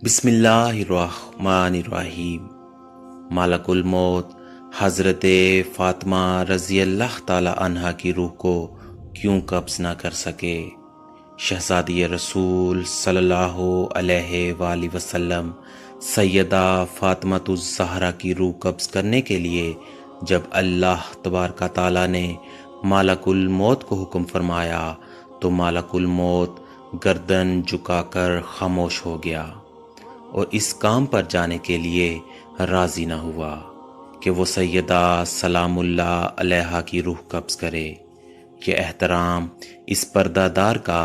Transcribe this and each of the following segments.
بسم اللہ الرحمن الرحیم۔ ملک الموت حضرت فاطمہ رضی اللہ تعالی عنہا کی روح کو کیوں قبض نہ کر سکے؟ شہزادی رسول صلی اللہ علیہ وآلہ وسلم سیدہ فاطمۃ الزہرا کی روح قبض کرنے کے لیے جب اللہ تبارک تعالی نے ملک الموت کو حکم فرمایا تو ملک الموت گردن جھکا کر خاموش ہو گیا اور اس کام پر جانے کے لیے راضی نہ ہوا کہ وہ سیدہ سلام اللہ علیہا کی روح قبض کرے۔ یہ احترام اس پردہ دار کا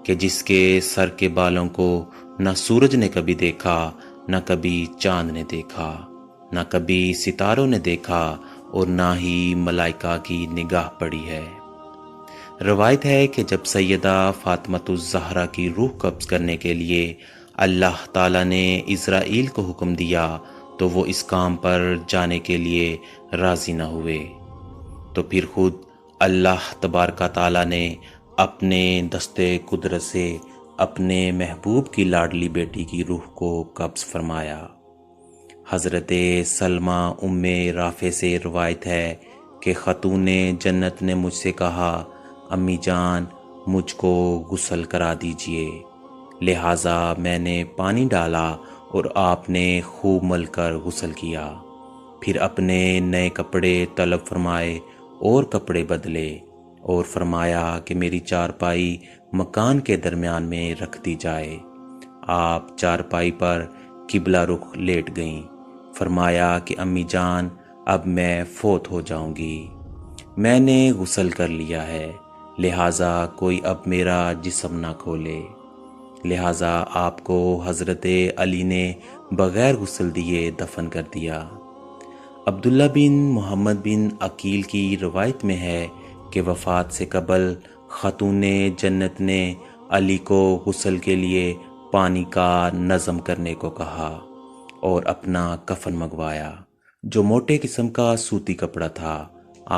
کہ جس کے سر کے بالوں کو نہ سورج نے کبھی دیکھا، نہ کبھی چاند نے دیکھا، نہ کبھی ستاروں نے دیکھا اور نہ ہی ملائکہ کی نگاہ پڑی ہے۔ روایت ہے کہ جب سیدہ فاطمۃ الزہرا کی روح قبض کرنے کے لیے اللہ تعالیٰ نے اسرائیل کو حکم دیا تو وہ اس کام پر جانے کے لیے راضی نہ ہوئے، تو پھر خود اللہ تبارک تعالیٰ نے اپنے دستے قدرت سے اپنے محبوب کی لاڈلی بیٹی کی روح کو قبض فرمایا۔ حضرت سلمہ ام رافع سے روایت ہے کہ خاتون جنت نے مجھ سے کہا، امی جان مجھ کو غسل کرا دیجئے، لہٰذا میں نے پانی ڈالا اور آپ نے خوب مل کر غسل کیا، پھر اپنے نئے کپڑے طلب فرمائے اور کپڑے بدلے اور فرمایا کہ میری چارپائی مکان کے درمیان میں رکھ دی جائے۔ آپ چارپائی پر قبلہ رخ لیٹ گئیں۔ فرمایا کہ امی جان اب میں فوت ہو جاؤں گی، میں نے غسل کر لیا ہے، لہٰذا کوئی اب میرا جسم نہ کھولے۔ لہٰذا آپ کو حضرت علی نے بغیر غسل دیے دفن کر دیا۔ عبداللہ بن محمد بن عقیل کی روایت میں ہے کہ وفات سے قبل خاتون جنت نے علی کو غسل کے لیے پانی کا نظم کرنے کو کہا اور اپنا کفن منگوایا جو موٹے قسم کا سوتی کپڑا تھا۔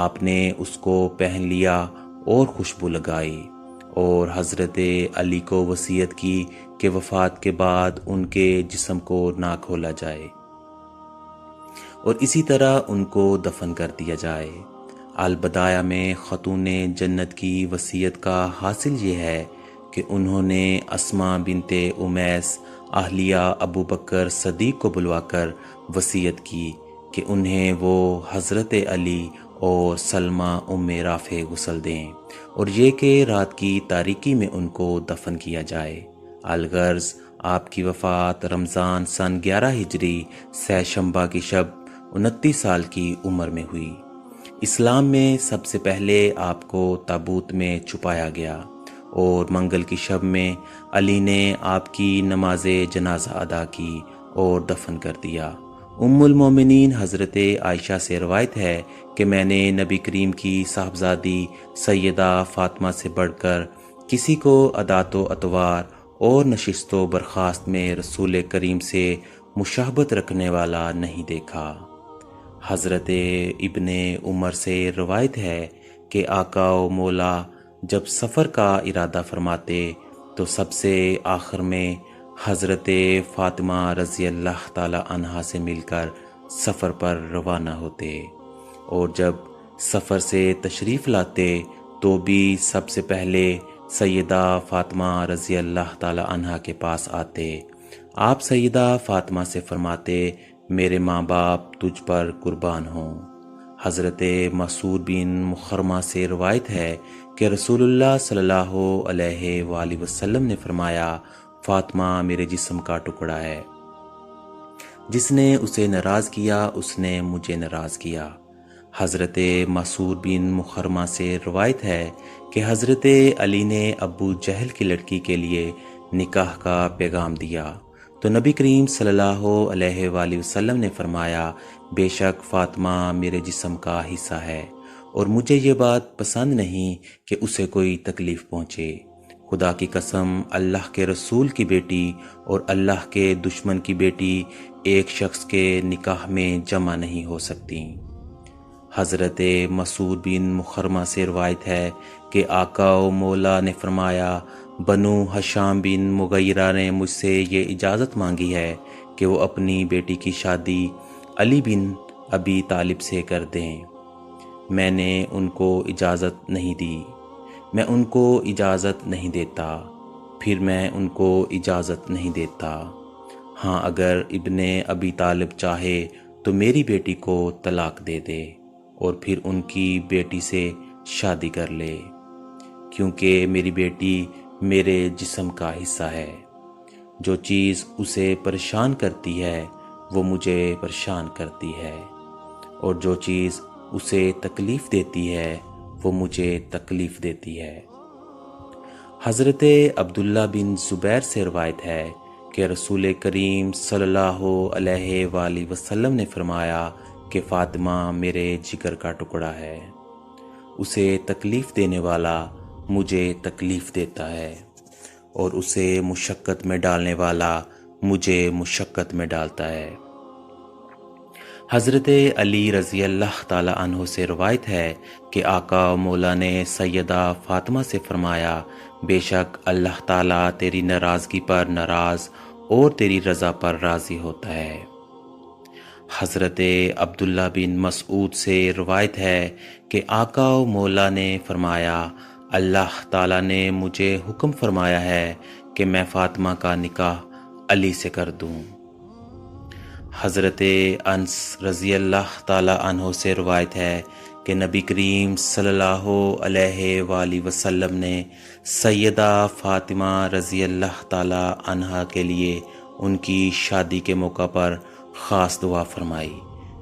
آپ نے اس کو پہن لیا اور خوشبو لگائی اور حضرت علی کو وصیت کی کہ وفات کے بعد ان کے جسم کو نہ کھولا جائے اور اسی طرح ان کو دفن کر دیا جائے۔ البدایہ میں خاتون جنت کی وصیت کا حاصل یہ ہے کہ انہوں نے اسماء بنت امیس اہلیہ ابو بکر صدیق کو بلوا کر وصیت کی کہ انہیں وہ حضرت علی اور سلمہ ام رافع غسل دیں اور یہ کہ رات کی تاریکی میں ان کو دفن کیا جائے۔ الغرض آپ کی وفات رمضان سن 11 ہجری سہ شنبہ کی شب 29 سال کی عمر میں ہوئی۔ اسلام میں سب سے پہلے آپ کو تابوت میں چھپایا گیا اور منگل کی شب میں علی نے آپ کی نماز جنازہ ادا کی اور دفن کر دیا۔ ام المومنین حضرت عائشہ سے روایت ہے کہ میں نے نبی کریم کی صاحبزادی سیدہ فاطمہ سے بڑھ کر کسی کو عادات و اطوار اور نشست و برخاست میں رسول کریم سے مشابہت رکھنے والا نہیں دیکھا۔ حضرت ابن عمر سے روایت ہے کہ آقا و مولا جب سفر کا ارادہ فرماتے تو سب سے آخر میں حضرت فاطمہ رضی اللہ تعالی عنہا سے مل کر سفر پر روانہ ہوتے اور جب سفر سے تشریف لاتے تو بھی سب سے پہلے سیدہ فاطمہ رضی اللہ تعالی عنہا کے پاس آتے۔ آپ سیدہ فاطمہ سے فرماتے، میرے ماں باپ تجھ پر قربان ہوں۔ حضرت مسعود بن مخرمہ سے روایت ہے کہ رسول اللہ صلی اللہ علیہ وآلہ وسلم نے فرمایا، فاطمہ میرے جسم کا ٹکڑا ہے، جس نے اسے ناراض کیا اس نے مجھے ناراض کیا۔ حضرت مسعود بن مخرمہ سے روایت ہے کہ حضرت علی نے ابو جہل کی لڑکی کے لیے نکاح کا پیغام دیا تو نبی کریم صلی اللہ علیہ وآلہ وسلم نے فرمایا، بے شک فاطمہ میرے جسم کا حصہ ہے اور مجھے یہ بات پسند نہیں کہ اسے کوئی تکلیف پہنچے۔ خدا کی قسم، اللہ کے رسول کی بیٹی اور اللہ کے دشمن کی بیٹی ایک شخص کے نکاح میں جمع نہیں ہو سکتی۔ حضرت مسعود بن مخرمہ سے روایت ہے کہ آقا و مولا نے فرمایا، بنو ہشام بن مغیرہ نے مجھ سے یہ اجازت مانگی ہے کہ وہ اپنی بیٹی کی شادی علی بن ابی طالب سے کر دیں۔ میں نے ان کو اجازت نہیں دی، میں ان کو اجازت نہیں دیتا، پھر میں ان کو اجازت نہیں دیتا۔ ہاں، اگر ابن ابی طالب چاہے تو میری بیٹی کو طلاق دے دے اور پھر ان کی بیٹی سے شادی کر لے، کیونکہ میری بیٹی میرے جسم کا حصہ ہے۔ جو چیز اسے پریشان کرتی ہے وہ مجھے پریشان کرتی ہے، اور جو چیز اسے تکلیف دیتی ہے وہ مجھے تکلیف دیتی ہے۔ حضرت عبداللہ بن زبیر سے روایت ہے کہ رسول کریم صلی اللہ علیہ وآلہ وسلم نے فرمایا کہ فاطمہ میرے جگر کا ٹکڑا ہے، اسے تکلیف دینے والا مجھے تکلیف دیتا ہے، اور اسے مشقت میں ڈالنے والا مجھے مشقت میں ڈالتا ہے۔ حضرت علی رضی اللہ تعالی عنہ سے روایت ہے کہ آقا و مولا نے سیدہ فاطمہ سے فرمایا، بے شک اللہ تعالیٰ تیری ناراضگی پر ناراض اور تیری رضا پر راضی ہوتا ہے۔ حضرت عبداللہ بن مسعود سے روایت ہے کہ آقا و مولا نے فرمایا، اللہ تعالیٰ نے مجھے حکم فرمایا ہے کہ میں فاطمہ کا نکاح علی سے کر دوں۔ حضرت انس رضی اللہ تعالی عنہ سے روایت ہے کہ نبی کریم صلی اللہ علیہ وآلہ وسلم نے سیدہ فاطمہ رضی اللہ تعالی عنہا کے لیے ان کی شادی کے موقع پر خاص دعا فرمائی،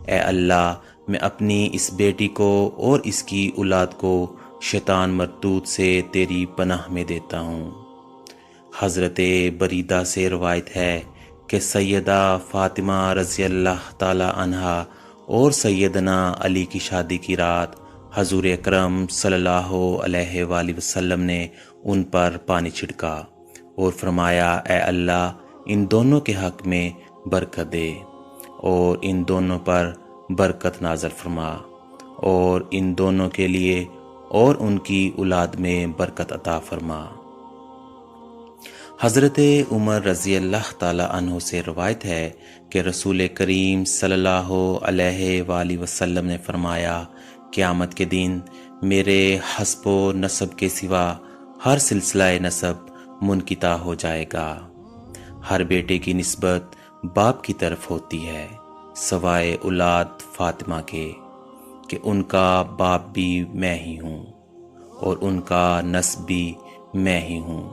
اے اللہ، میں اپنی اس بیٹی کو اور اس کی اولاد کو شیطان مردود سے تیری پناہ میں دیتا ہوں۔ حضرت بریدہ سے روایت ہے کہ سیدہ فاطمہ رضی اللہ تعالی عنہا اور سیدنا علی کی شادی کی رات حضور اکرم صلی اللہ علیہ وآلہ وسلم نے ان پر پانی چھڑکا اور فرمایا، اے اللہ، ان دونوں کے حق میں برکت دے اور ان دونوں پر برکت نازل فرما، اور ان دونوں کے لیے اور ان کی اولاد میں برکت عطا فرما۔ حضرت عمر رضی اللہ تعالی عنہ سے روایت ہے کہ رسول کریم صلی اللہ علیہ وآلہ وسلم نے فرمایا، قیامت کے دن میرے حسب و نسب کے سوا ہر سلسلہ نسب منقطع ہو جائے گا۔ ہر بیٹے کی نسبت باپ کی طرف ہوتی ہے سوائے اولاد فاطمہ کے، کہ ان کا باپ بھی میں ہی ہوں اور ان کا نسب بھی میں ہی ہوں۔